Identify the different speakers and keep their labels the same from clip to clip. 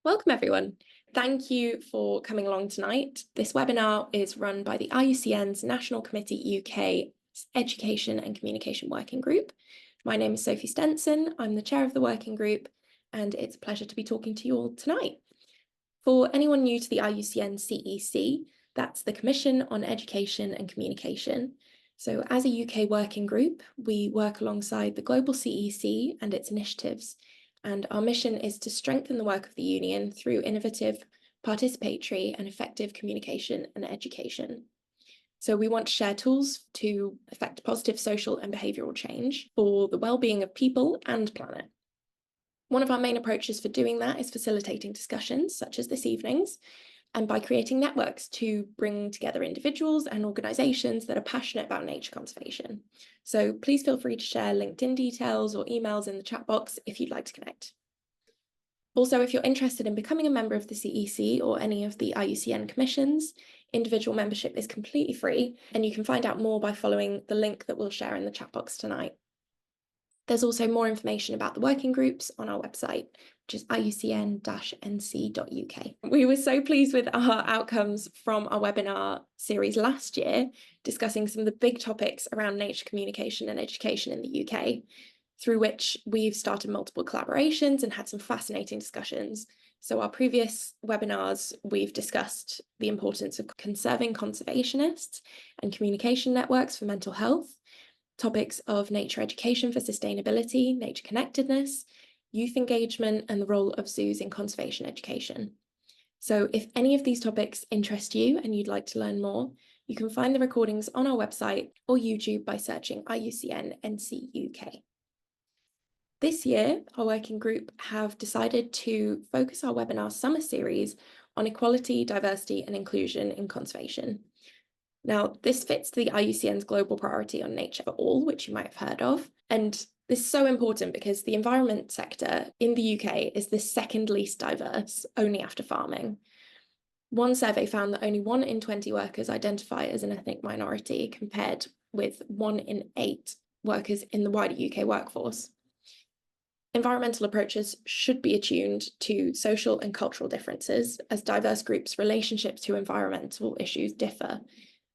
Speaker 1: Welcome everyone. Thank you for coming along tonight. This webinar is run by the IUCN's National Committee UK Education and Communication Working Group. My name is Sophie Stenson. I'm the chair of the working group, and it's a pleasure to be talking to you all tonight. For anyone new to the IUCN CEC, that's the Commission on Education and Communication. So as a UK working group, we work alongside the global CEC and its initiatives, and our mission is to strengthen the work of the Union through innovative, participatory and effective communication and education. So we want to share tools to effect positive social and behavioural change for the well-being of people and planet. One of our main approaches for doing that is facilitating discussions, such as this evening's, and by creating networks to bring together individuals and organisations that are passionate about nature conservation. So please feel free to share LinkedIn details or emails in the chat box if you'd like to connect. Also, if you're interested in becoming a member of the CEC or any of the IUCN commissions, individual membership is completely free, and you can find out more by following the link that we'll share in the chat box tonight. There's also more information about the working groups on our website, which is iucn-nc.uk. We were so pleased with our outcomes from our webinar series last year, discussing some of the big topics around nature communication and education in the UK, through which we've started multiple collaborations and had some fascinating discussions. So our previous webinars, we've discussed the importance of conserving conservationists and communication networks for mental health, topics of nature education for sustainability, nature connectedness, youth engagement, and the role of zoos in conservation education. So if any of these topics interest you and you'd like to learn more, you can find the recordings on our website or YouTube by searching IUCN NC UK. This year, our working group have decided to focus our webinar summer series on equality, diversity, and inclusion in conservation. Now, this fits to the IUCN's global priority on nature for all, which you might have heard of. And this is so important because the environment sector in the UK is the second least diverse, only after farming. One survey found that only 1 in 20 workers identify as an ethnic minority, compared with 1 in 8 workers in the wider UK workforce. Environmental approaches should be attuned to social and cultural differences, as diverse groups' relationships to environmental issues differ,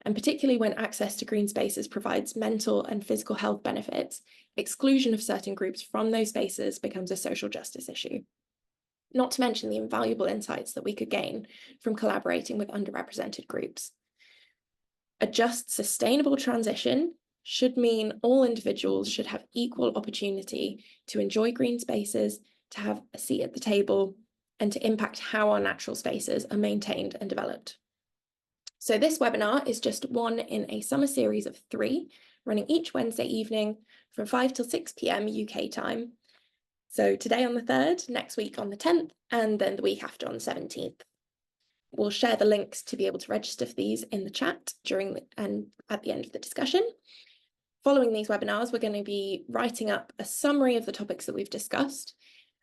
Speaker 1: and particularly when access to green spaces provides mental and physical health benefits, exclusion of certain groups from those spaces becomes a social justice issue. Not to mention the invaluable insights that we could gain from collaborating with underrepresented groups. A just, sustainable transition should mean all individuals should have equal opportunity to enjoy green spaces, to have a seat at the table, and to impact how our natural spaces are maintained and developed. So this webinar is just one in a summer series of 3, running each Wednesday evening from 5 till 6 PM UK time. So today on the 3rd, next week on the 10th, and then the week after on the 17th. We'll share the links to be able to register for these in the chat and at the end of the discussion. Following these webinars, we're going to be writing up a summary of the topics that we've discussed,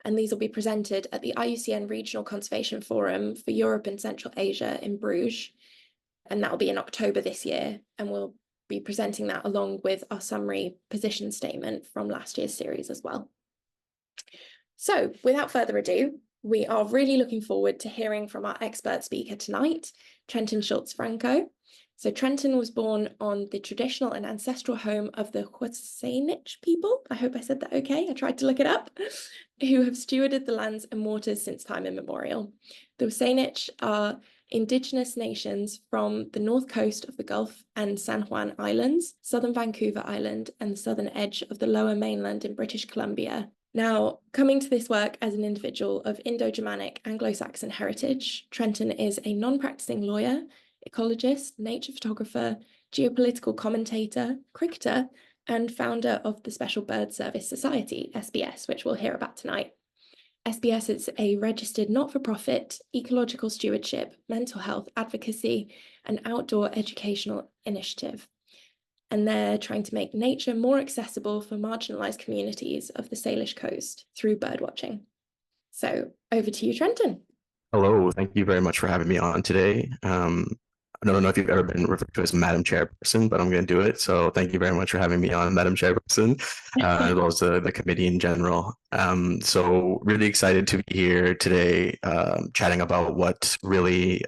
Speaker 1: and these will be presented at the IUCN Regional Conservation Forum for Europe and Central Asia in Bruges. And that will be in October this year, and we'll be presenting that along with our summary position statement from last year's series as well. So without further ado, we are really looking forward to hearing from our expert speaker tonight, Trenton Schulz-Franco. So Trenton was born on the traditional and ancestral home of the Saanich people. I hope I said that okay. I tried to look it up, who have stewarded the lands and waters since time immemorial. The Saanich are indigenous nations from the north coast of the Gulf and San Juan Islands, southern Vancouver Island, and the southern edge of the Lower Mainland in British Columbia. Now, coming to this work as an individual of indo-germanic anglo-saxon heritage, Trenton is a non-practising lawyer, ecologist, nature photographer, geopolitical commentator, cricketer, and founder of the Special Bird Service Society, SBS, which we'll hear about tonight. SBS is a registered not-for-profit ecological stewardship, mental health advocacy, and outdoor educational initiative. And they're trying to make nature more accessible for marginalised communities of the Salish Coast through birdwatching. So over to you, Trenton.
Speaker 2: Hello, thank you very much for having me on today. I don't know if you've ever been referred to as Madam Chairperson, but I'm going to do it. So thank you very much for having me on, Madam Chairperson, as well as the committee in general. So really excited to be here today, chatting about what really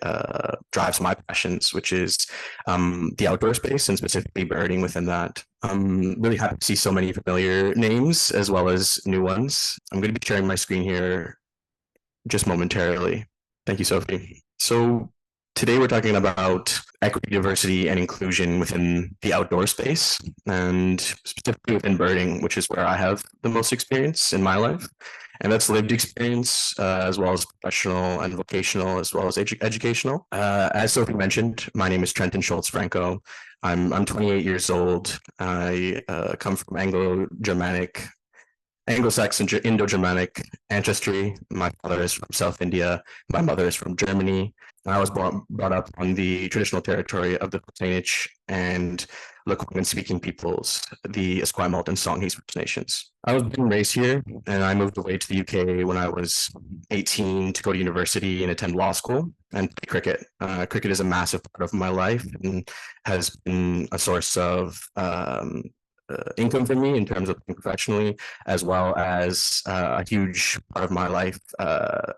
Speaker 2: drives my passions, which is the outdoor space and specifically birding within that. I'm really happy to see so many familiar names as well as new ones. I'm going to be sharing my screen here just momentarily. Thank you, Sophie. So today we're talking about equity, diversity, and inclusion within the outdoor space, and specifically within birding, which is where I have the most experience in my life. And that's lived experience, as well as professional and vocational, as well as educational. As Sophie mentioned, my name is Trenton Schulz-Franco. I'm 28 years old. I come from anglo-germanic, anglo-saxon, indo-germanic ancestry. My father is from South India. My mother is from Germany. I was brought up on the traditional territory of the Saanich and Lekwungen-speaking peoples, the Esquimalt and Songhees First Nations. I was born and raised here, and I moved away to the UK when I was 18 to go to university and attend law school and play cricket. Cricket is a massive part of my life and has been a source of income for me in terms of professionally, as well as a huge part of my life,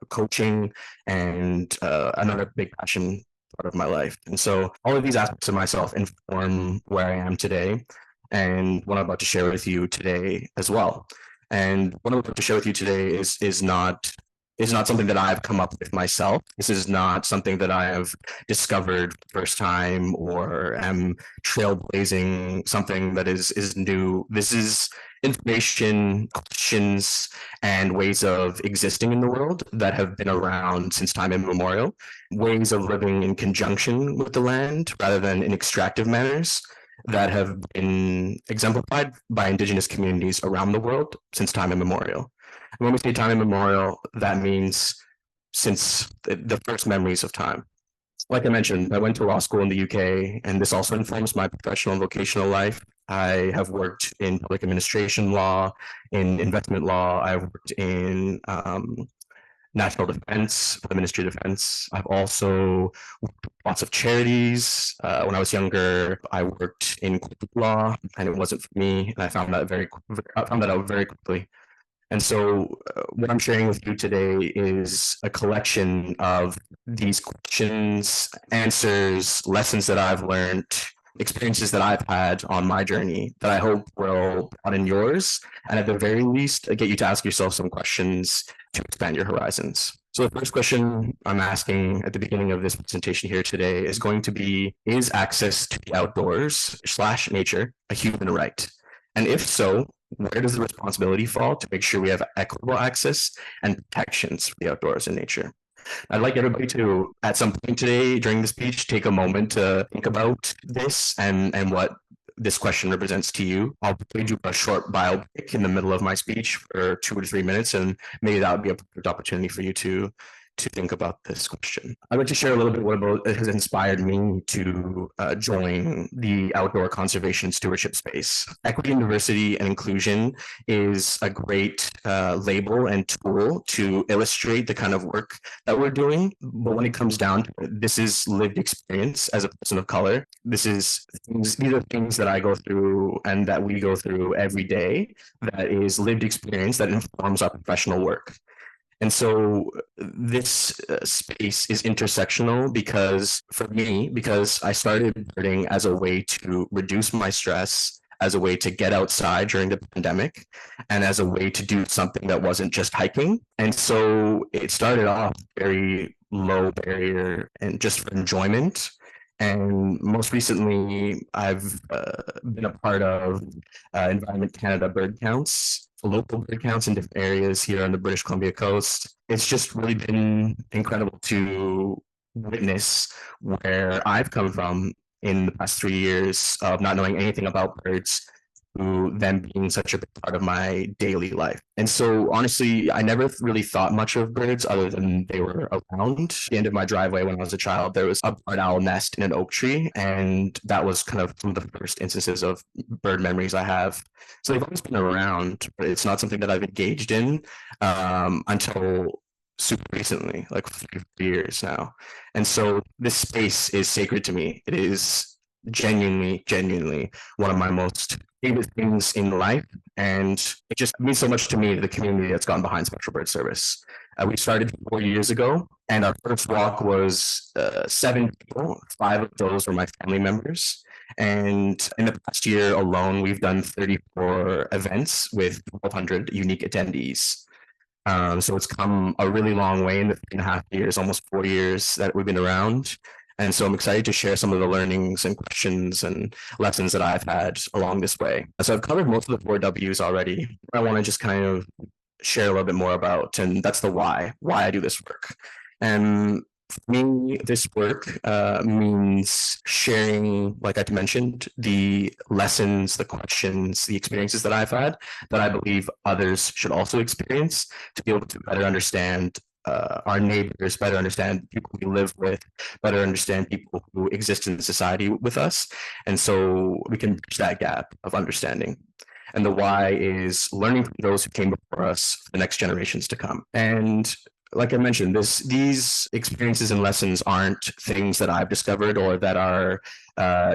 Speaker 2: coaching, and another big passion part of my life. And so all of these aspects of myself inform where I am today and what I'm about to share with you today as well. And what I'm about to share with you today is not something that I've come up with myself. This is not something that I have discovered first time or am trailblazing something that is new. This is information, questions, and ways of existing in the world that have been around since time immemorial, ways of living in conjunction with the land rather than in extractive manners that have been exemplified by indigenous communities around the world since time immemorial. And when we say time immemorial, that means since the first memories of time. Like I mentioned, I went to law school in the UK, and this also informs my professional and vocational life. I have worked in public administration law, in investment law. I've worked in national defense, for the Ministry of Defense. I've also worked with lots of charities. When I was younger, I worked in corporate law, and it wasn't for me. And I found that out very quickly. And so what I'm sharing with you today is a collection of these questions, answers, lessons that I've learned, experiences that I've had on my journey that I hope will broaden yours, and at the very least, get you to ask yourself some questions to expand your horizons. So the first question I'm asking at the beginning of this presentation here today is going to be, is access to the outdoors / nature a human right? And if so, where does the responsibility fall to make sure we have equitable access and protections for the outdoors and nature? I'd like everybody to, at some point today during the speech, take a moment to think about this and what this question represents to you. I'll do a short bio break in the middle of my speech for 2 to 3 minutes, and maybe that would be a perfect opportunity for you to think about this question. I'd like to share a little bit what about it has inspired me to join the outdoor conservation stewardship space. Equity and diversity and inclusion is a great label and tool to illustrate the kind of work that we're doing. But when it comes down to it, this is lived experience as a person of color. These are things that I go through and that we go through every day. That is lived experience that informs our professional work. And so this space is intersectional because for me, because I started birding as a way to reduce my stress, as a way to get outside during the pandemic, and as a way to do something that wasn't just hiking. And so it started off very low barrier and just for enjoyment. And most recently, I've been a part of Environment Canada bird counts, local bird counts in different areas here on the British Columbia coast. It's just really been incredible to witness where I've come from in the past 3 years of not knowing anything about birds to them being such a big part of my daily life. And so honestly, I never really thought much of birds other than they were around. At the end of my driveway when I was a child, there was a barn owl nest in an oak tree, and that was kind of one of the first instances of bird memories I have. So they've always been around, but it's not something that I've engaged in until super recently, like 3 years now. And so this space is sacred to me. It is genuinely one of my most favorite things in life. And it just means so much to me, the community that's gone behind Special Bird Service. We started 4 years ago, and our first walk was 7 people. 5 of those were my family members. And in the past year alone, we've done 34 events with 1,200 unique attendees. So it's come a really long way in the 3.5 years, almost 4 years that we've been around. And so I'm excited to share some of the learnings and questions and lessons that I've had along this way. So I've covered most of the 4 W's already. I want to just kind of share a little bit more about, and that's the why I do this work. And for me, this work means sharing, like I mentioned, the lessons, the questions, the experiences that I've had that I believe others should also experience to be able to better understand our neighbors, better understand people we live with, better understand people who exist in society with us. And so we can bridge that gap of understanding. And the why is learning from those who came before us for the next generations to come. And like I mentioned, these experiences and lessons aren't things that I've discovered or that are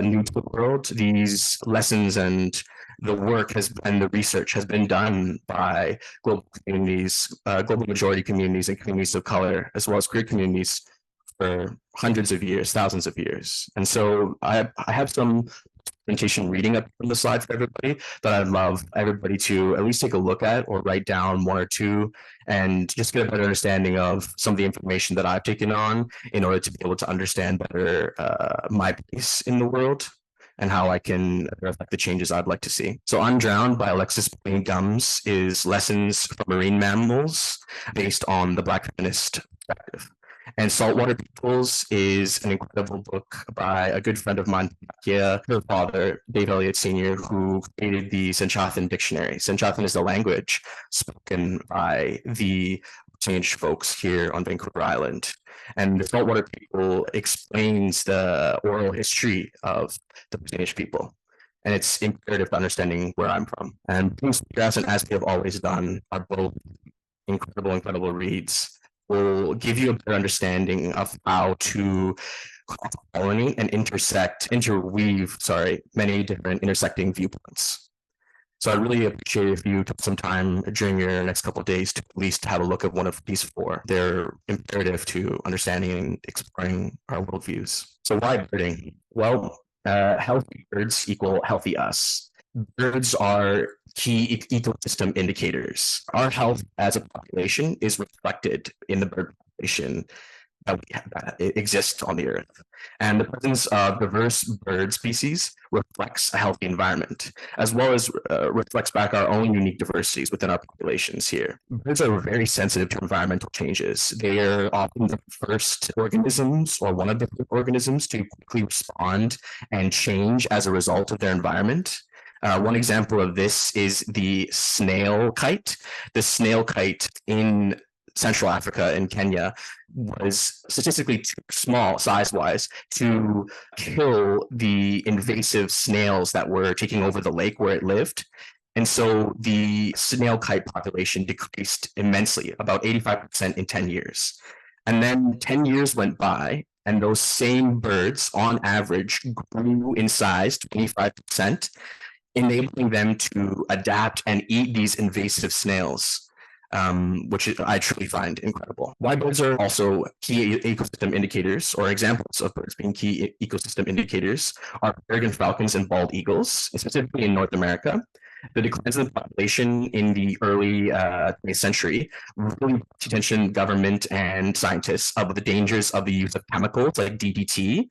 Speaker 2: new to the world. These lessons and the work and the research has been done by global communities, global majority communities and communities of color, as well as queer communities for hundreds of years, thousands of years. And so I have some presentation reading up from the slides for everybody that I'd love everybody to at least take a look at or write down 1 or 2 and just get a better understanding of some of the information that I've taken on in order to be able to understand better my place in the world and how I can affect the changes I'd like to see. So Undrowned by Alexis Gums is lessons from marine mammals based on the Black feminist perspective. And Saltwater Peoples is an incredible book by a good friend of mine, her father, Dave Elliott Sr., who created the Saanich dictionary. Saanich is the language spoken by the Saanich folks here on Vancouver Island. And the Saltwater People explains the oral history of the Saanich people. And it's imperative to understanding where I'm from. And Bluegrass and As We Have Always Done are both incredible reads. Will give you a better understanding of how to cross-pollinate and interweave many different intersecting viewpoints. So I really appreciate if you took some time during your next couple of days to at least have a look at one of these 4. They're imperative to understanding and exploring our worldviews. So why birding? Well, healthy birds equal healthy us. Birds are key ecosystem indicators. Our health as a population is reflected in the bird population that exists on the earth. And the presence of diverse bird species reflects a healthy environment, as well as reflects back our own unique diversities within our populations here. Birds are very sensitive to environmental changes. They are often the first organisms or one of the organisms to quickly respond and change as a result of their environment. One example of this is the snail kite. The snail kite in Central Africa and Kenya was statistically too small size-wise to kill the invasive snails that were taking over the lake where it lived. And so the snail kite population decreased immensely, about 85% in 10 years. And then 10 years went by, and those same birds, on average, grew in size 25%, enabling them to adapt and eat these invasive snails, which I truly find incredible. Why birds are also key ecosystem indicators, or examples of birds being key ecosystem indicators, are peregrine falcons and bald eagles, specifically in North America. The declines in the population in the early 20th century really brought attention government and scientists of the dangers of the use of chemicals like DDT,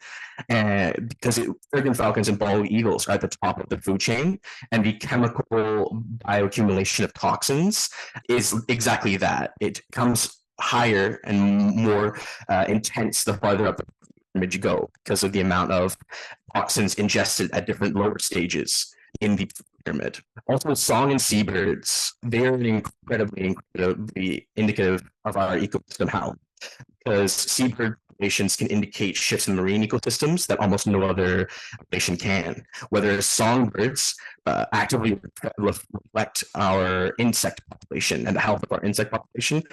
Speaker 2: because peregrine falcons and bald eagles are at the top of the food chain, and the chemical bioaccumulation of toxins is exactly that. It comes higher and more intense the farther up the pyramid you go because of the amount of toxins ingested at different lower stages in the pyramid. Also, song and seabirds, they're incredibly indicative of our ecosystem health, because seabird populations can indicate shifts in marine ecosystems that almost no other population can. Whether songbirds actively reflect our insect population and the health of our insect population,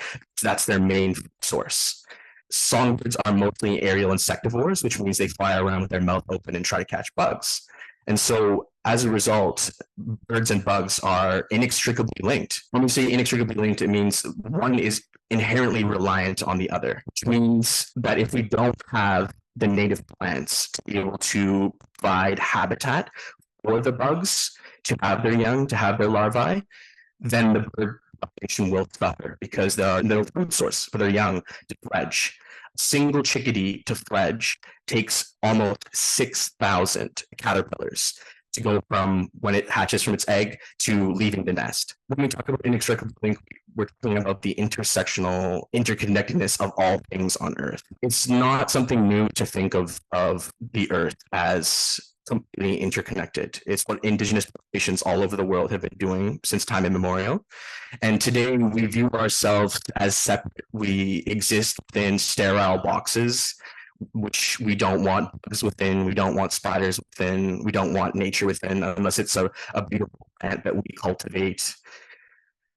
Speaker 2: that's their main source. Songbirds are mostly aerial insectivores, which means they fly around with their mouth open and try to catch bugs. And so as a result, birds and bugs are inextricably linked. When we say inextricably linked, it means one is inherently reliant on the other, which means that if we don't have the native plants to be able to provide habitat for the bugs to have their young, to have their larvae, then the bird population will suffer because there are no food source for their young to fledge. A single chickadee to fledge takes almost 6,000 caterpillars to go from when it hatches from its egg to leaving the nest. When we talk about inextricable link, we're talking about the intersectional interconnectedness of all things on Earth. It's not something new to think of the Earth as completely interconnected. It's what indigenous populations all over the world have been doing since time immemorial. And today we view ourselves as separate. We exist within sterile boxes, which we don't want bugs within, we don't want spiders within, we don't want nature within, unless it's a beautiful plant that we cultivate.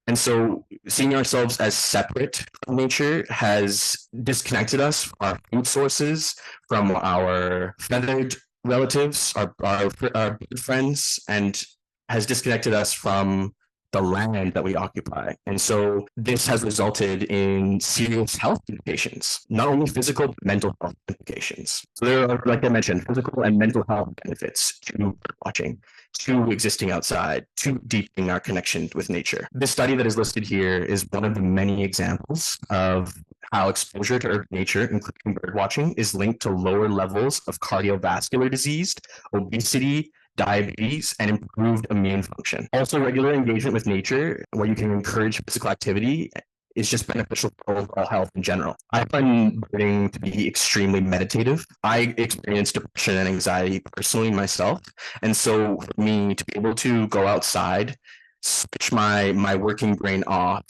Speaker 2: And so seeing ourselves as separate from nature has disconnected us from our food sources, from our feathered relatives, our bird friends, and has disconnected us from the land that we occupy. And so this has resulted in serious health implications, not only physical, but mental health implications. So there are, like I mentioned, physical and mental health benefits to bird watching, to existing outside, to deepening our connection with nature. This study that is listed here is one of the many examples of how exposure to urban nature, including bird watching, is linked to lower levels of cardiovascular disease, obesity, diabetes, and improved immune function. Also, regular engagement with nature, where you can encourage physical activity, is just beneficial for overall health in general. I find birding to be extremely meditative. I experience depression and anxiety personally myself. And so for me to be able to go outside, switch my working brain off,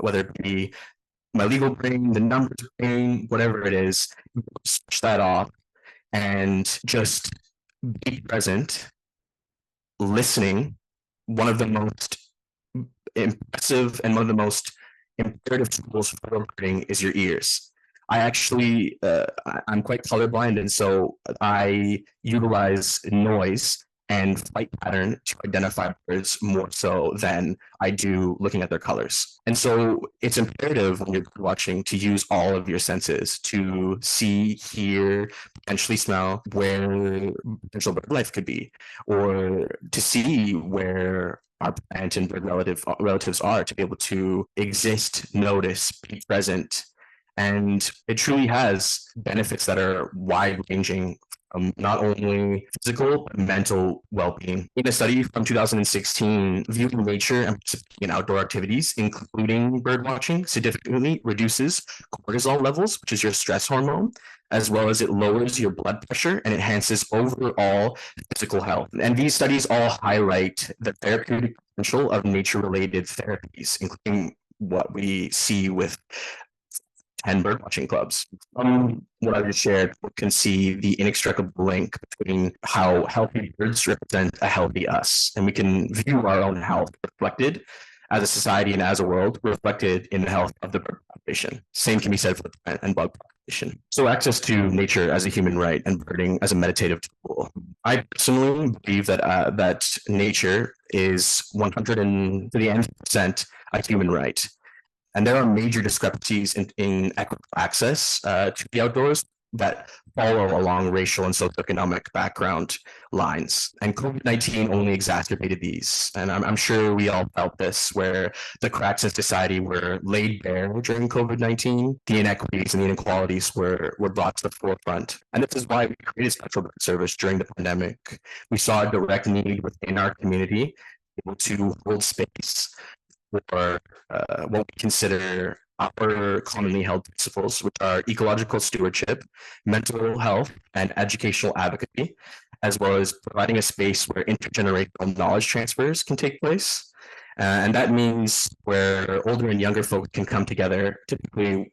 Speaker 2: whether it be my legal brain, the numbers brain, whatever it is, switch that off and just be present, listening. One of the most impressive and one of the most imperative tools for birding is your ears. I actually, I'm quite colorblind, and so I utilize noise and flight pattern to identify birds more so than I do looking at their colors. And so it's imperative when you're watching to use all of your senses to see, hear, potentially smell where potential bird life could be, or to see where our plant and bird relatives are, to be able to exist, notice, be present. And it truly has benefits that are wide-ranging, not only physical, but mental well-being. In a study from 2016, viewing nature and participating in outdoor activities, including bird watching, significantly reduces cortisol levels, which is your stress hormone, as well as it lowers your blood pressure and enhances overall physical health. And these studies all highlight the therapeutic potential of nature-related therapies, including what we see with 10 birdwatching clubs. What I just shared, we can see the inextricable link between how healthy birds represent a healthy us. And we can view our own health reflected as a society and as a world, reflected in the health of the bird population. Same can be said for the plant and bug population. So access to nature as a human right and birding as a meditative tool. I personally believe that that nature is 100% a human right. And there are major discrepancies in equitable access to the outdoors that follow along racial and socioeconomic background lines. And COVID-19 only exacerbated these. And I'm sure we all felt this, where the cracks in society were laid bare during COVID-19. The inequities and the inequalities were brought to the forefront. And this is why we created Special Bird Service during the pandemic. We saw a direct need within our community to hold space for what we consider our commonly held principles, which are ecological stewardship, mental health, and educational advocacy, as well as providing a space where intergenerational knowledge transfers can take place, And that means where older and younger folks can come together, typically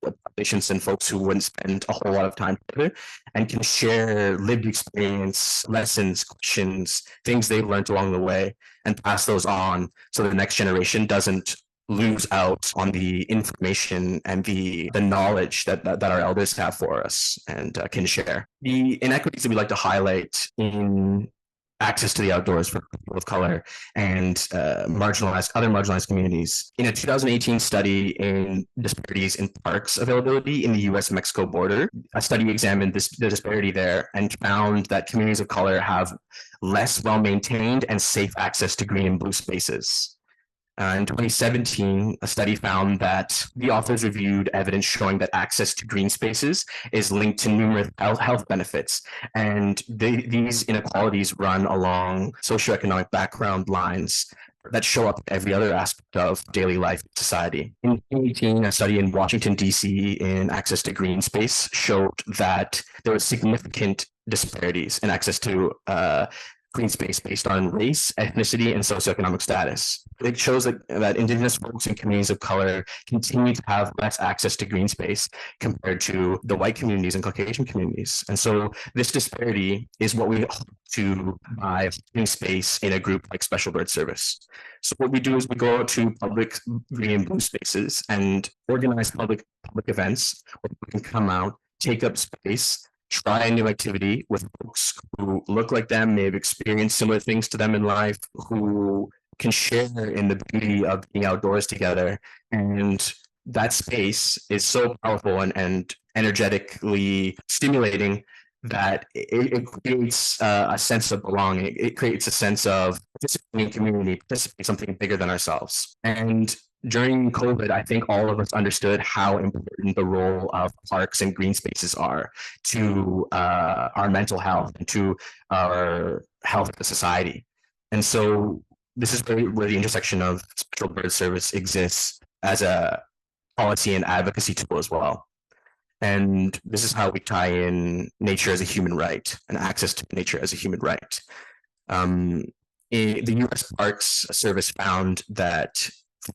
Speaker 2: populations and folks who wouldn't spend a whole lot of time together, and can share lived experience, lessons, questions, things they've learned along the way, and pass those on so the next generation doesn't lose out on the information and the knowledge that our elders have for us and can share. The inequities that we like to highlight in access to the outdoors for people of color and other marginalized communities. In a 2018 study in disparities in parks availability in the US-Mexico border, a study examined the disparity there and found that communities of color have less well-maintained and safe access to green and blue spaces. In 2017, a study found that the authors reviewed evidence showing that access to green spaces is linked to numerous health benefits, and these inequalities run along socioeconomic background lines that show up in every other aspect of daily life in society. In 2018, a study in Washington, D.C. in access to green space showed that there was significant disparities in access to green space based on race, ethnicity, and socioeconomic status. It shows that Indigenous folks and communities of color continue to have less access to green space compared to the white communities and Caucasian communities. And so this disparity is what we hope to by green space in a group like Special Bird Service. So what we do is we go out to public green and blue spaces and organize public events where people can come out, take up space, try a new activity with folks who look like them, may have experienced similar things to them in life, who can share in the beauty of being outdoors together. And that space is so powerful and energetically stimulating that it creates a sense of belonging. It creates a sense of participating in community, participating in something bigger than ourselves. And during COVID, I think all of us understood how important the role of parks and green spaces are to our mental health and to our health as a society. And so this is where the intersection of Special Bird Service exists as a policy and advocacy tool as well. And this is how we tie in nature as a human right and access to nature as a human right. The U.S. Parks Service found that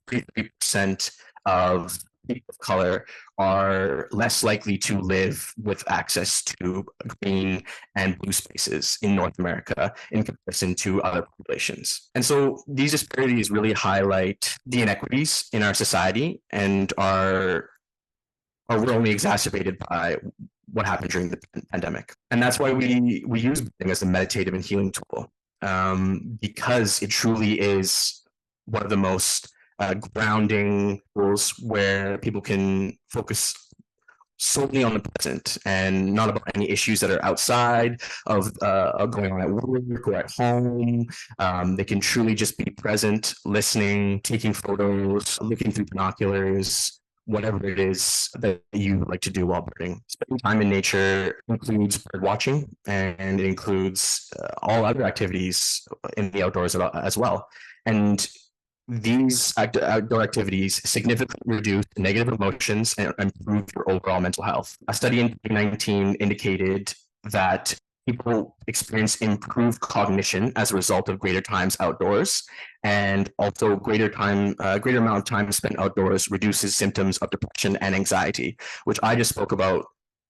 Speaker 2: 43% of people of color are less likely to live with access to green and blue spaces in North America in comparison to other populations. And so these disparities really highlight the inequities in our society and are only exacerbated by what happened during the pandemic. And that's why we use birding as a meditative and healing tool, because it truly is one of the most grounding tools where people can focus solely on the present and not about any issues that are outside of going on at work or at home. They can truly just be present, listening, taking photos, looking through binoculars, whatever it is that you like to do while birding. Spending time in nature includes bird watching, and it includes all other activities in the outdoors as well. And these outdoor activities significantly reduce negative emotions and improve your overall mental health. A study in 2019 indicated that people experience improved cognition as a result of greater times outdoors, and also greater amount of time spent outdoors reduces symptoms of depression and anxiety, which I just spoke about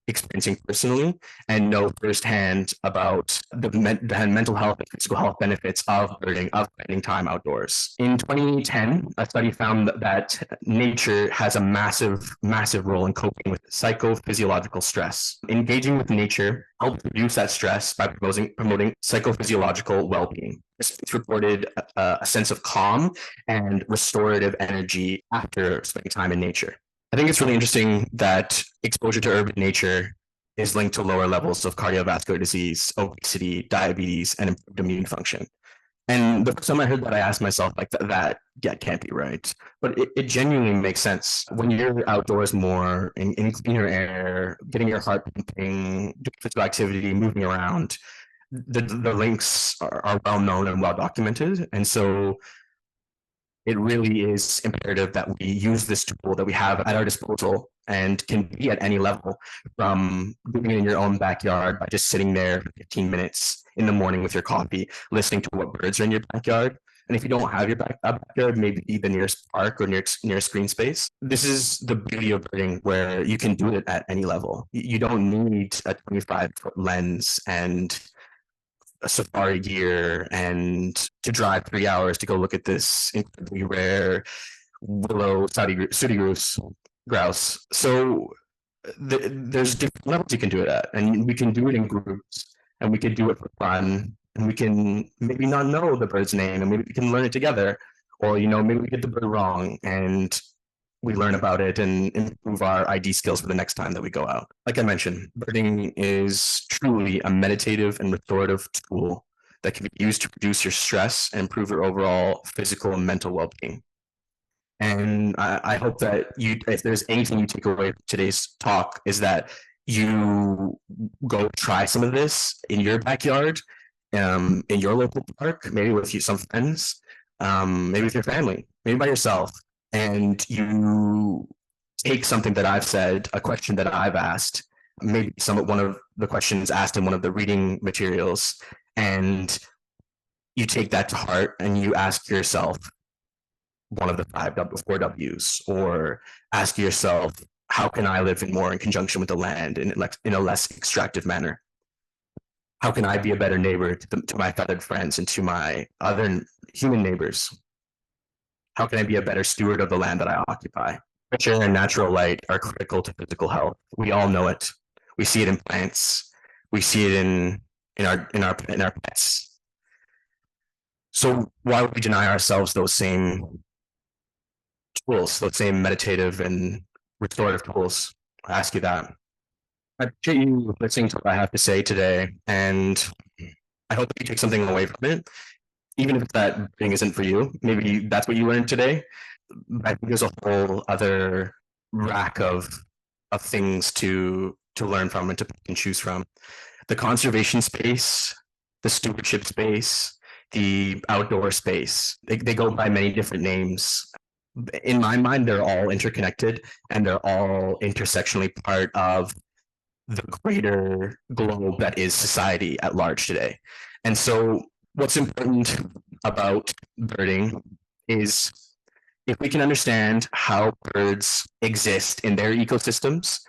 Speaker 2: experiencing personally and know firsthand about the mental health and physical health benefits of birding, of spending time outdoors. In 2010, a study found that nature has a massive role in coping with psychophysiological stress. Engaging with nature helps reduce that stress by promoting psychophysiological well-being. It's reported a sense of calm and restorative energy after spending time in nature. I think it's really interesting that exposure to urban nature is linked to lower levels of cardiovascular disease, obesity, diabetes, and improved immune function. And the first time I heard that, I asked myself, like, that can't be right. But it genuinely makes sense. When you're outdoors more, in cleaner air, getting your heart pumping, doing physical activity, moving around, the links are well known and well documented. And so it really is imperative that we use this tool that we have at our disposal and can be at any level, from doing it in your own backyard by just sitting there for 15 minutes in the morning with your coffee, listening to what birds are in your backyard, And if you don't have your backyard, maybe the nearest park or nearest green space. This is the beauty of birding, where you can do it at any level. You don't need a 25-foot lens and a safari gear and to drive 3 hours to go look at this incredibly rare willow sooty grouse. So there's different levels you can do it at, and we can do it in groups, and we can do it for fun, and we can maybe not know the bird's name, and maybe we can learn it together, or maybe we get the bird wrong and we learn about it and improve our ID skills for the next time that we go out. Like I mentioned, birding is truly a meditative and restorative tool that can be used to reduce your stress and improve your overall physical and mental well-being. And I hope that if there's anything you take away from today's talk, is that you go try some of this in your backyard, in your local park, maybe with some friends, maybe with your family, maybe by yourself, and you take something that I've said, a question that I've asked, maybe one of the questions asked in one of the reading materials, and you take that to heart and you ask yourself one of the 4 W's, or ask yourself, how can I live more in conjunction with the land in a less extractive manner? How can I be a better neighbor to my feathered friends and to my other human neighbors? How can I be a better steward of the land that I occupy? Fresh air and natural light are critical to physical health. We all know it. We see it in plants. We see it in our pets. So why would we deny ourselves those same tools, those same meditative and restorative tools? I ask you that. I appreciate you listening to what I have to say today, and I hope you take something away from it. Even if that thing isn't for you, maybe that's what you learned today. I think there's a whole other rack of things to learn from and to pick and choose from. The conservation space, the stewardship space, the outdoor space, they go by many different names. In my mind, they're all interconnected, and they're all intersectionally part of the greater globe that is society at large today. And so what's important about birding is if we can understand how birds exist in their ecosystems,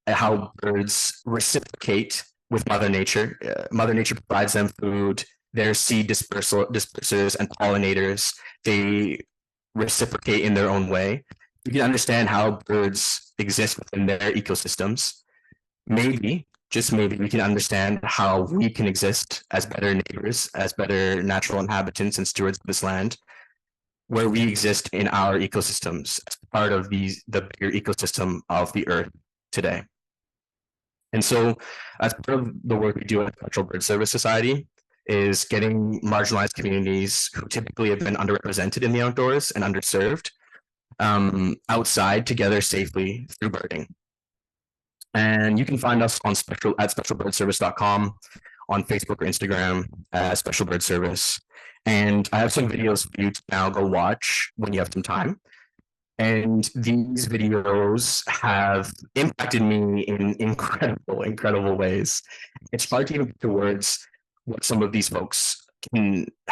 Speaker 2: and how birds reciprocate with Mother Nature. Mother Nature provides them food, their seed dispersers and pollinators, they reciprocate in their own way. We can understand how birds exist within their ecosystems. Maybe, just maybe, we can understand how we can exist as better neighbors, as better natural inhabitants and stewards of this land, where we exist in our ecosystems as part of the bigger ecosystem of the earth today. And so, as part of the work we do at the Cultural Bird Service Society, is getting marginalized communities who typically have been underrepresented in the outdoors and underserved outside together safely through birding. And you can find us at specialbirdservice.com, on Facebook or Instagram as Special Bird Service. And I have some videos for you to now go watch when you have some time. And these videos have impacted me in incredible ways. It's hard to even put to words what some of these folks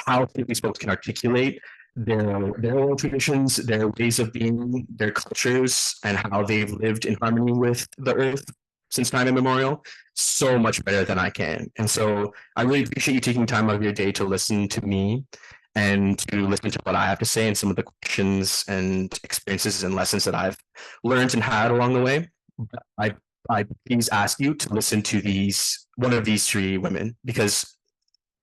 Speaker 2: how these folks can articulate their oral traditions, their ways of being, their cultures, and how they've lived in harmony with the earth since time immemorial, so much better than I can. And so I really appreciate you taking time out of your day to listen to me and to listen to what I have to say and some of the questions and experiences and lessons that I've learned and had along the way. I please ask you to listen to one of these 3 women, because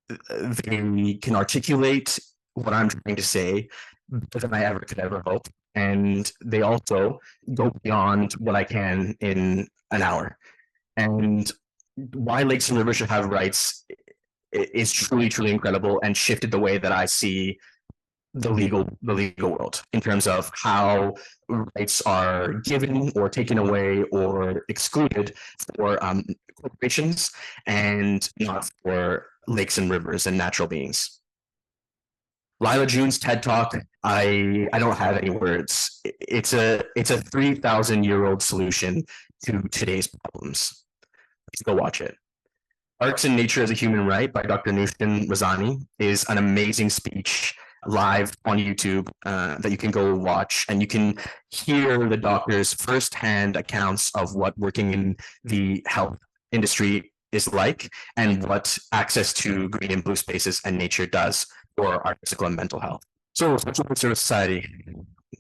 Speaker 2: they can articulate what I'm trying to say better than I could ever hope. And they also go beyond what I can in an hour. And why lakes and rivers should have rights is truly incredible, and shifted the way that I see the legal world in terms of how rights are given or taken away or excluded for corporations and not for lakes and rivers and natural beings. Lila June's TED Talk, I don't have any words. It's a 3,000-year-old solution to today's problems. Let's go watch it. Arts and Nature as a Human Right by Dr. Nushin Razani is an amazing speech live on YouTube that you can go watch, and you can hear the doctors' firsthand accounts of what working in the health industry is like and what access to green and blue spaces and nature does for our physical and mental health. So, Special Bird Service Society,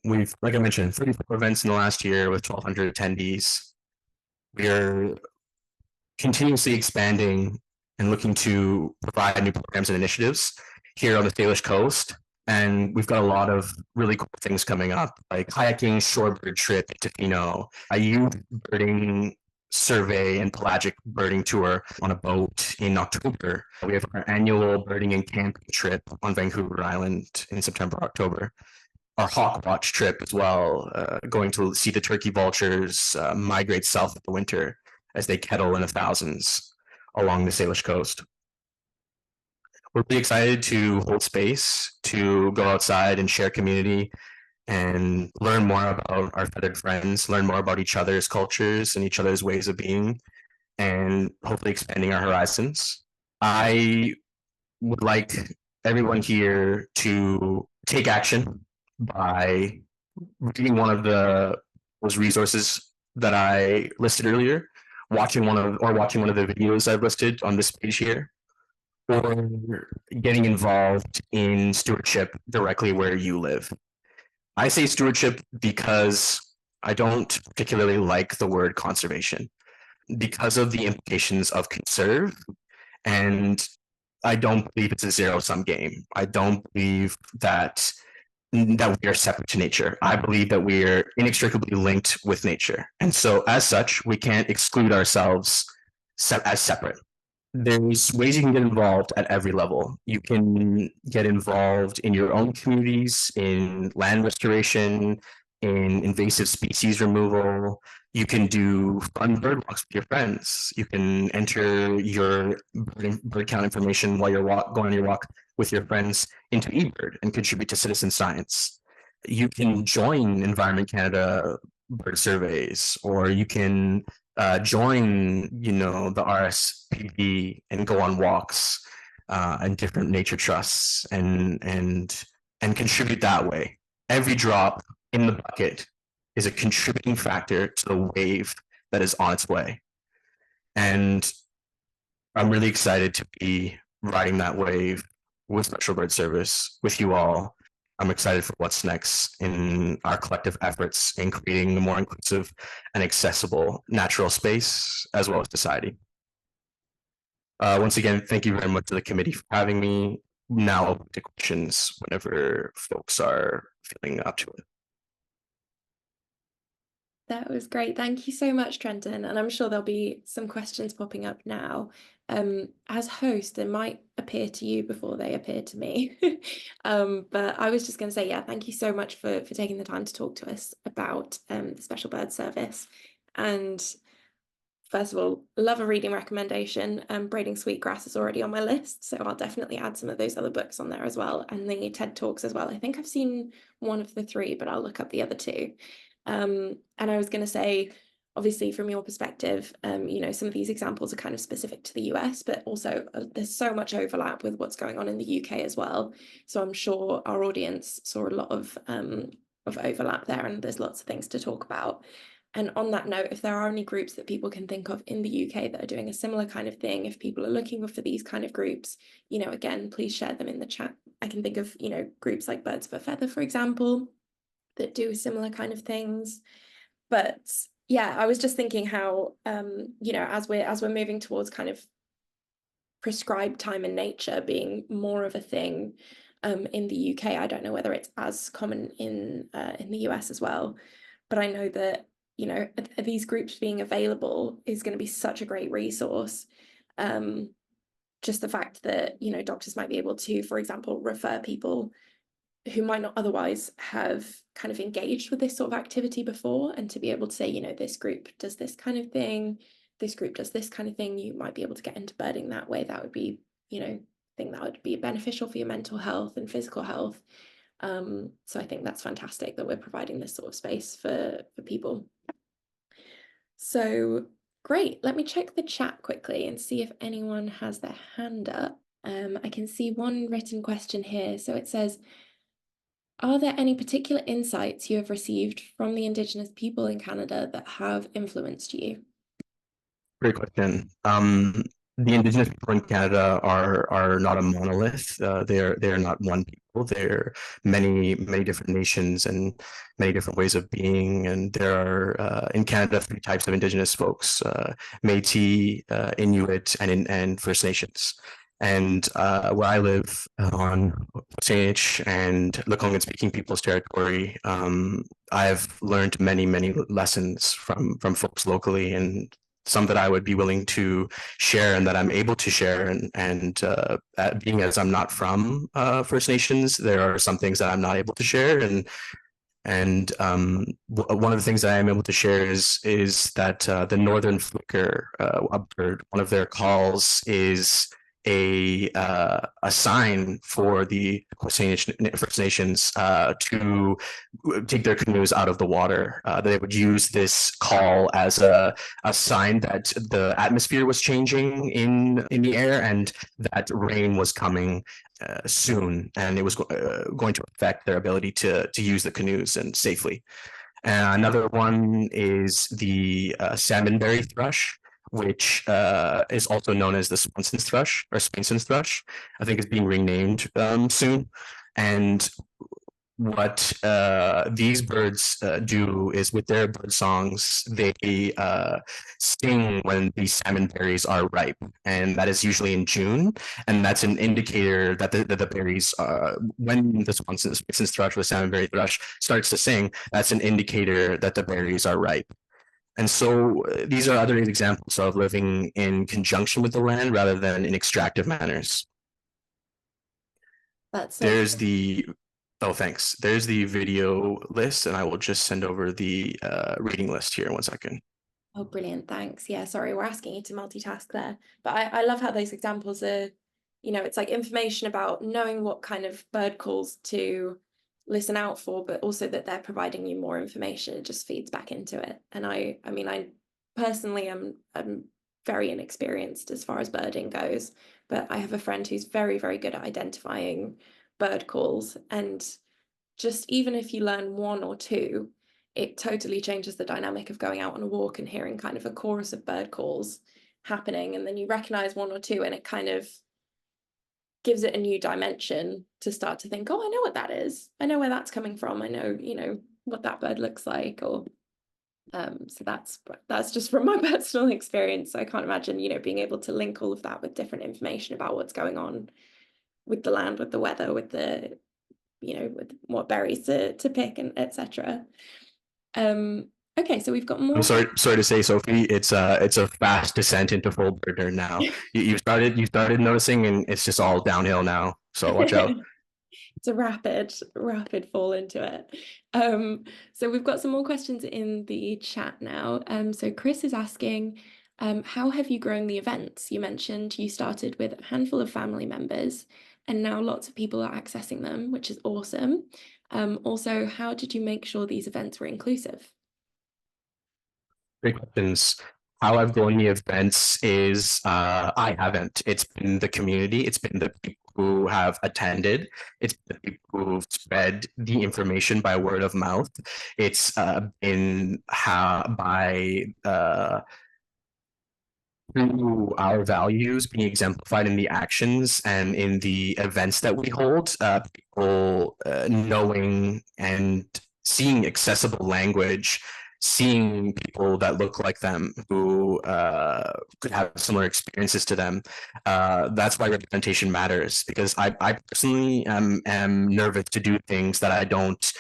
Speaker 2: we've, like I mentioned, 34 events in the last year with 1,200 attendees. We are continuously expanding and looking to provide new programs and initiatives here on the Salish Coast. And we've got a lot of really cool things coming up, like kayaking shorebird trip to Fino, a youth birding survey and pelagic birding tour on a boat in October. We have our annual birding and camping trip on Vancouver Island in September, October. Our hawk watch trip as well, going to see the turkey vultures migrate south in the winter as they kettle in the thousands along the Salish Coast. We're really excited to hold space, to go outside and share community and learn more about our feathered friends, learn more about each other's cultures and each other's ways of being, and hopefully expanding our horizons. I would like everyone here to take action by reading one of those resources that I listed earlier, watching one of the videos I've listed on this page here, or getting involved in stewardship directly where you live. I say stewardship because I don't particularly like the word conservation because of the implications of conserve, and I don't believe it's a zero-sum game. I don't believe that we are separate to nature. I believe that we are inextricably linked with nature. And so as such, we can't exclude ourselves as separate. There's ways you can get involved at every level. You can get involved in your own communities, in land restoration, in invasive species removal. You can do fun bird walks with your friends. You can enter your bird count information while you're going on your walk with your friends into eBird and contribute to citizen science. You can join Environment Canada bird surveys, or you can join, the RSPB and go on walks and different nature trusts and contribute that way. Every drop in the bucket is a contributing factor to the wave that is on its way. And I'm really excited to be riding that wave with Special Bird Service with you all. I'm excited for what's next in our collective efforts in creating a more inclusive and accessible natural space as well as society. Once again, thank you very much to the committee for having me. Now open to questions whenever folks are feeling up to it.
Speaker 1: That was great. Thank you so much, Trenton. And I'm sure there'll be some questions popping up now. As host, they might appear to you before they appear to me. But I was just going to say, yeah, thank you so much for taking the time to talk to us about the Special Bird Service. And first of all, love a reading recommendation. Braiding Sweetgrass is already on my list, so I'll definitely add some of those other books on there as well, and the TED Talks as well. I think I've seen one of the three, but I'll look up the other two. And I was going to say, obviously, from your perspective, some of these examples are kind of specific to the US, but also there's so much overlap with what's going on in the UK as well. So I'm sure our audience saw a lot of overlap there, and there's lots of things to talk about. And on that note, if there are any groups that people can think of in the UK that are doing a similar kind of thing, if people are looking for these kind of groups, again, please share them in the chat. I can think of, groups like Birds of a Feather, for example, that do similar kind of things. But yeah, I was just thinking how, as we're moving towards kind of prescribed time in nature being more of a thing in the UK, I don't know whether it's as common in the US as well, but I know that these groups being available is going to be such a great resource. Just the fact that doctors might be able to, for example, refer people who might not otherwise have kind of engaged with this sort of activity before, and to be able to say, this group does this kind of thing, this group does this kind of thing, you might be able to get into birding that way. That would be, I think that would be beneficial for your mental health and physical health. So I think that's fantastic that we're providing this sort of space for people. So great, let me check the chat quickly and see if anyone has their hand up. I can see one written question here. So it says, Are there any particular insights you have received from the Indigenous people in Canada that have influenced you?
Speaker 2: Great question. The Indigenous people in Canada are not a monolith. They're not one people. They're many different nations and many different ways of being. And there are in Canada 3 types of Indigenous folks: Métis, Inuit, and First Nations. And where I live on Saanich and Lekwungen speaking people's territory, I've learned many lessons from folks locally, and some that I would be willing to share and that I'm able to share. And being as I'm not from First Nations, there are some things that I'm not able to share. And one of the things that I am able to share is that the northern flicker, a bird, one of their calls is a sign for the Saanich First Nations to take their canoes out of the water. They would use this call as a sign that the atmosphere was changing in the air and that rain was coming soon, and it was going to affect their ability to use the canoes and safely. Another one is the salmonberry thrush, which is also known as the Swanson's thrush or Swainson's thrush. I think it's being renamed soon. And what these birds do is, with their bird songs, they sing when the salmon berries are ripe, and that is usually in June, and that's an indicator that the berries, when the Swanson's thrush or the salmonberry thrush starts to sing, that's an indicator that the berries are ripe. And so these are other examples of living in conjunction with the land rather than in extractive manners.
Speaker 1: That's so
Speaker 2: There's the Oh, thanks. There's the video list, and I will just send over the reading list here in 1 second.
Speaker 1: Oh, brilliant. Thanks. Yeah, sorry, we're asking you to multitask there. But I love how those examples are, it's like information about knowing what kind of bird calls to listen out for, but also that they're providing you more information. It just feeds back into it. And I mean, I personally am very inexperienced as far as birding goes, but I have a friend who's very good at identifying bird calls, and just even if you learn one or two, it totally changes the dynamic of going out on a walk and hearing kind of a chorus of bird calls happening, and then you recognize one or two and it kind of gives it a new dimension to start to think, oh, I know what that is, I know where that's coming from, I know what that bird looks like. Or so that's just from my personal experience. So I can't imagine being able to link all of that with different information about what's going on with the land, with the weather, with the with what berries to pick, and etc. Okay, so we've got more.
Speaker 2: I'm sorry to say, Sophie, it's a fast descent into full birder now. you started noticing, and it's just all downhill now. So watch out.
Speaker 1: It's a rapid fall into it. So we've got some more questions in the chat now. So Chris is asking, how have you grown the events? You mentioned you started with a handful of family members, and now lots of people are accessing them, which is awesome. Also, how did you make sure these events were inclusive?
Speaker 2: Great questions. How I've grown the events is I haven't. It's been the community. It's been the people who have attended. It's the people who've spread the information by word of mouth. It's been through our values being exemplified in the actions and in the events that we hold, people knowing and seeing accessible language, seeing people that look like them who could have similar experiences to them. That's why representation matters, because I personally am nervous to do things that I don't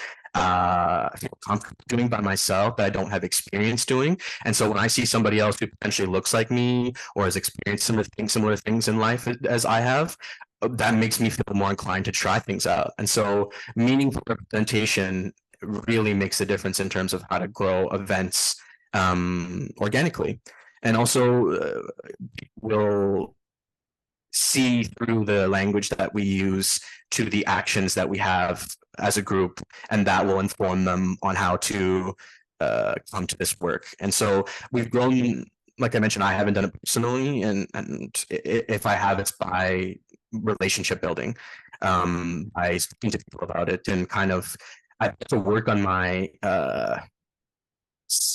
Speaker 2: feel comfortable doing by myself, that I don't have experience doing. And so when I see somebody else who potentially looks like me or has experienced similar things in life as I have, that makes me feel more inclined to try things out. And so meaningful representation really makes a difference in terms of how to grow events organically. And also will see through the language that we use to the actions that we have as a group, and that will inform them on how to come to this work. And so we've grown, like I mentioned, I haven't done it personally, and if I have, it's by relationship building. by speaking to people about it, and kind of I have to work on my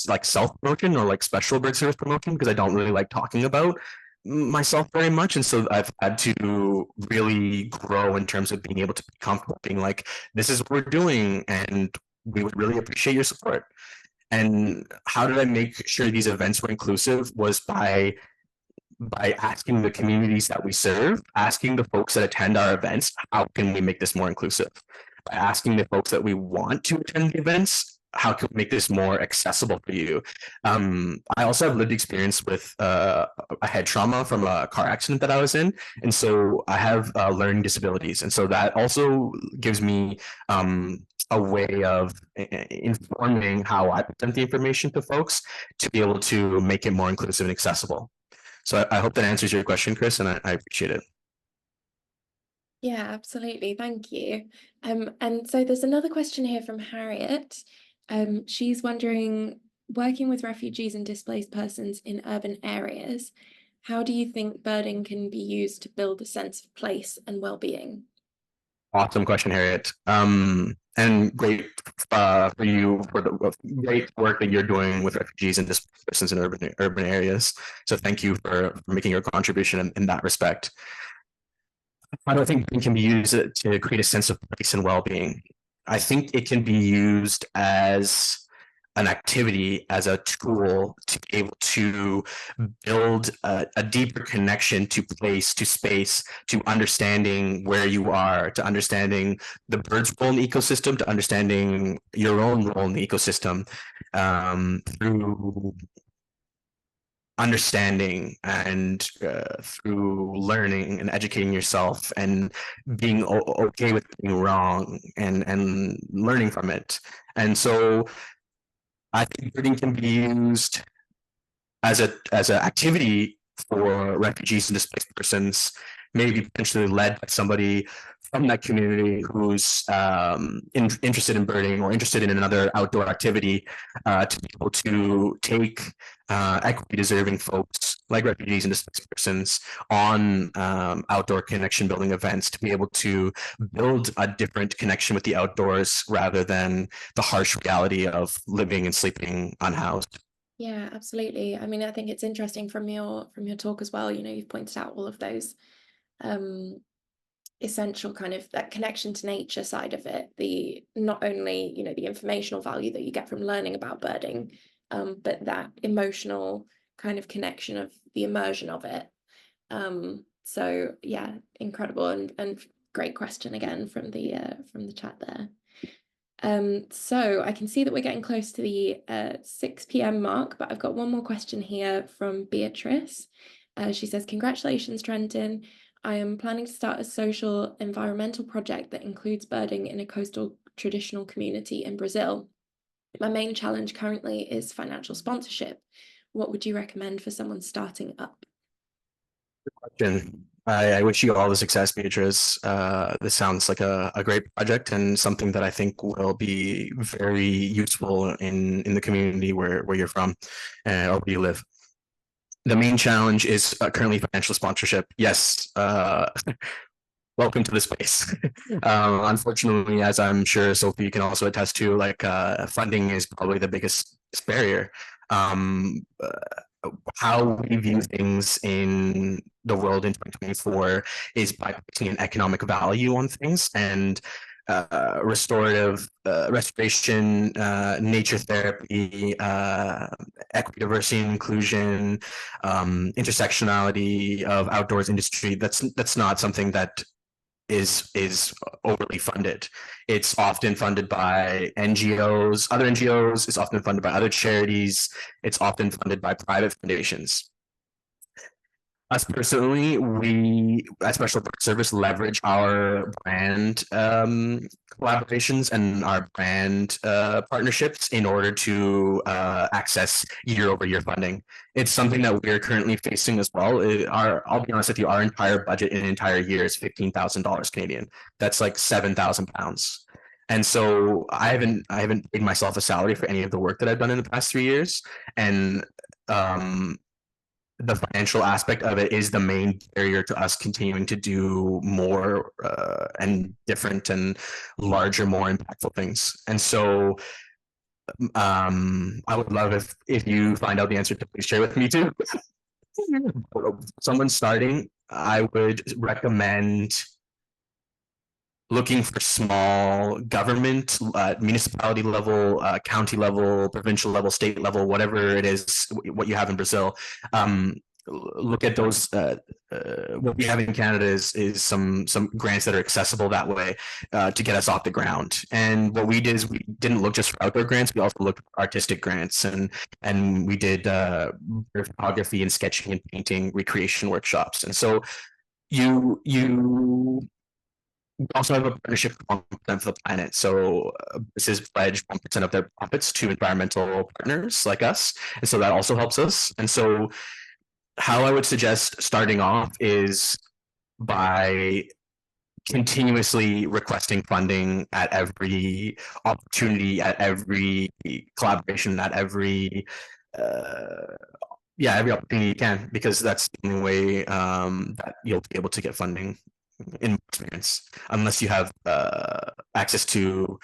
Speaker 2: like self-promotion or like special bird service promotion, because I don't really like talking about myself very much. And so I've had to really grow in terms of being able to be comfortable being like, this is what we're doing and we would really appreciate your support. And how did I make sure these events were inclusive? Was by asking the communities that we serve, asking the folks that attend our events, how can we make this more inclusive? By asking the folks that we want to attend the events, how can we make this more accessible for you? I also have lived experience with a head trauma from a car accident that I was in. And so I have learning disabilities. And so that also gives me a way of informing how I present the information to folks to be able to make it more inclusive and accessible. So I hope that answers your question, Chris, and I appreciate it.
Speaker 1: Yeah, absolutely. Thank you. And so there's another question here from Harriet. She's wondering, working with refugees and displaced persons in urban areas, how do you think birding can be used to build a sense of place and well-being?
Speaker 2: Awesome question, Harriet. And great for you for the great work that you're doing with refugees and displaced persons in urban areas. So thank you for making your contribution in that respect. How do I think it can be used to create a sense of place and well-being? I think it can be used as an activity, as a tool to be able to build a deeper connection to place, to space, to understanding where you are, to understanding the bird's role in the ecosystem, to understanding your own role in the ecosystem, through understanding and through learning and educating yourself and being okay with being wrong and learning from it. And so I think birding can be used as an activity for refugees and displaced persons, maybe potentially led by somebody from that community who's interested in birding or interested in another outdoor activity, to be able to take equity deserving folks like refugees and displaced persons on outdoor connection building events, to be able to build a different connection with the outdoors rather than the harsh reality of living and sleeping unhoused.
Speaker 1: Yeah, absolutely. I mean, I think it's interesting from your talk as well. You've pointed out all of those essential kind of that connection to nature side of it, the not only the informational value that you get from learning about birding, but that emotional kind of connection of the immersion of it. So yeah, incredible and great question again from the chat there. So I can see that we're getting close to the 6 p.m. mark, but I've got one more question here from Beatrice. She says, congratulations, Trenton. I am planning to start a social environmental project that includes birding in a coastal traditional community in Brazil. My main challenge currently is financial sponsorship. What would you recommend for someone starting up?
Speaker 2: Good question. I wish you all the success, Beatrice. This sounds like a great project and something that I think will be very useful in the community where you're from or where you live. The main challenge is currently financial sponsorship. Yes, welcome to the space. Unfortunately, as I'm sure Sophie can also attest to, like funding is probably the biggest barrier. How we view things in the world in 2024 is by putting an economic value on things, and restoration, nature therapy, equity, diversity and inclusion, intersectionality of outdoors industry. That's not something that is overly funded. It's often funded by NGOs, other NGOs. It's often funded by other charities. It's often funded by private foundations. Us personally, we at Special Bird Service leverage our brand collaborations and our brand partnerships in order to access year-over-year funding. It's something that we're currently facing as well. I'll be honest with you, our entire budget in an entire year is $15,000 Canadian. That's like £7,000. And so I haven't paid myself a salary for any of the work that I've done in the past 3 years. And the financial aspect of it is the main barrier to us continuing to do more and different and larger, more impactful things. And so I would love if you find out the answer to please share with me too. Someone starting, I would recommend looking for small government, municipality level, county level, provincial level, state level, whatever it is, what you have in Brazil. Look at those. What we have in Canada is some grants that are accessible that way to get us off the ground. And what we did is we didn't look just for outdoor grants. We also looked for artistic grants, and we did photography and sketching and painting recreation workshops. And so you we also have a partnership with 1% for the planet. So this is pledged 1% of their profits to environmental partners like us. And so that also helps us. And so how I would suggest starting off is by continuously requesting funding at every opportunity, at every collaboration, at every every opportunity you can, because that's the only way that you'll be able to get funding in my experience, unless you have access to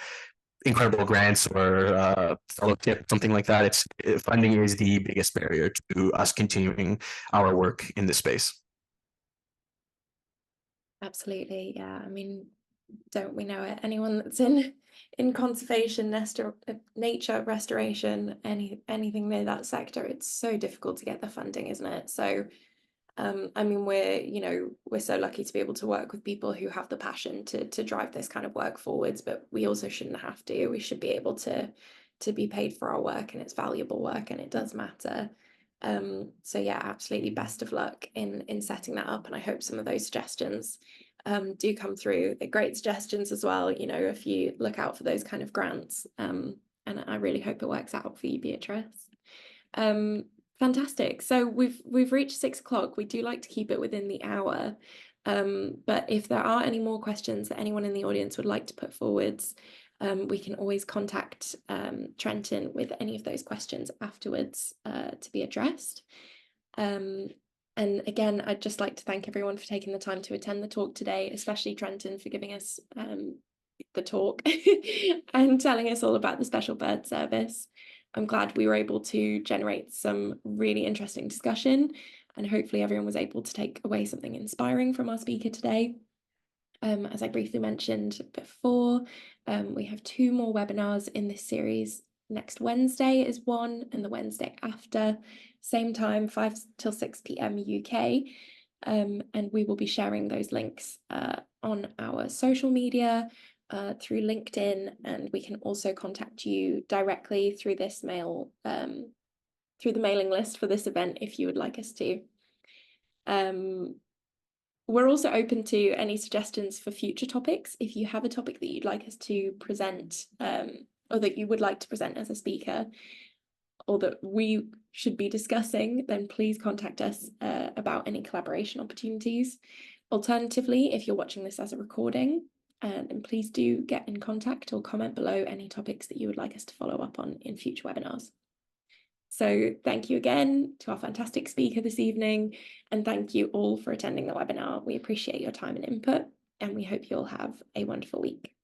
Speaker 2: incredible grants or fellowship, something like that. Funding is the biggest barrier to us continuing our work in this space.
Speaker 1: Absolutely, yeah. I mean, don't we know it? Anyone that's in conservation, nature restoration, anything near that sector, it's so difficult to get the funding, isn't it? So I mean, we're so lucky to be able to work with people who have the passion to drive this kind of work forwards, but we also shouldn't have to. We should be able to be paid for our work, and it's valuable work, and it does matter. So yeah, absolutely best of luck in setting that up, and I hope some of those suggestions do come through. They're great suggestions as well, if you look out for those kind of grants, and I really hope it works out for you, Beatrice. Fantastic. So we've reached 6 o'clock. We do like to keep it within the hour, but if there are any more questions that anyone in the audience would like to put forwards, we can always contact Trenton with any of those questions afterwards to be addressed. And again, I'd just like to thank everyone for taking the time to attend the talk today, especially Trenton for giving us the talk and telling us all about the Special Bird Service. I'm glad we were able to generate some really interesting discussion, and hopefully everyone was able to take away something inspiring from our speaker today. As I briefly mentioned before, we have 2 more webinars in this series. Next Wednesday is one, and the Wednesday after, same time, 5 till 6 p.m. UK. And we will be sharing those links on our social media, through LinkedIn, and we can also contact you directly through this through the mailing list for this event if you would like us to. We're also open to any suggestions for future topics. If you have a topic that you'd like us to present, or that you would like to present as a speaker, or that we should be discussing, then please contact us about any collaboration opportunities. Alternatively, if you're watching this as a recording, and please do get in contact or comment below any topics that you would like us to follow up on in future webinars. So thank you again to our fantastic speaker this evening, and thank you all for attending the webinar. We appreciate your time and input, and we hope you'll have a wonderful week.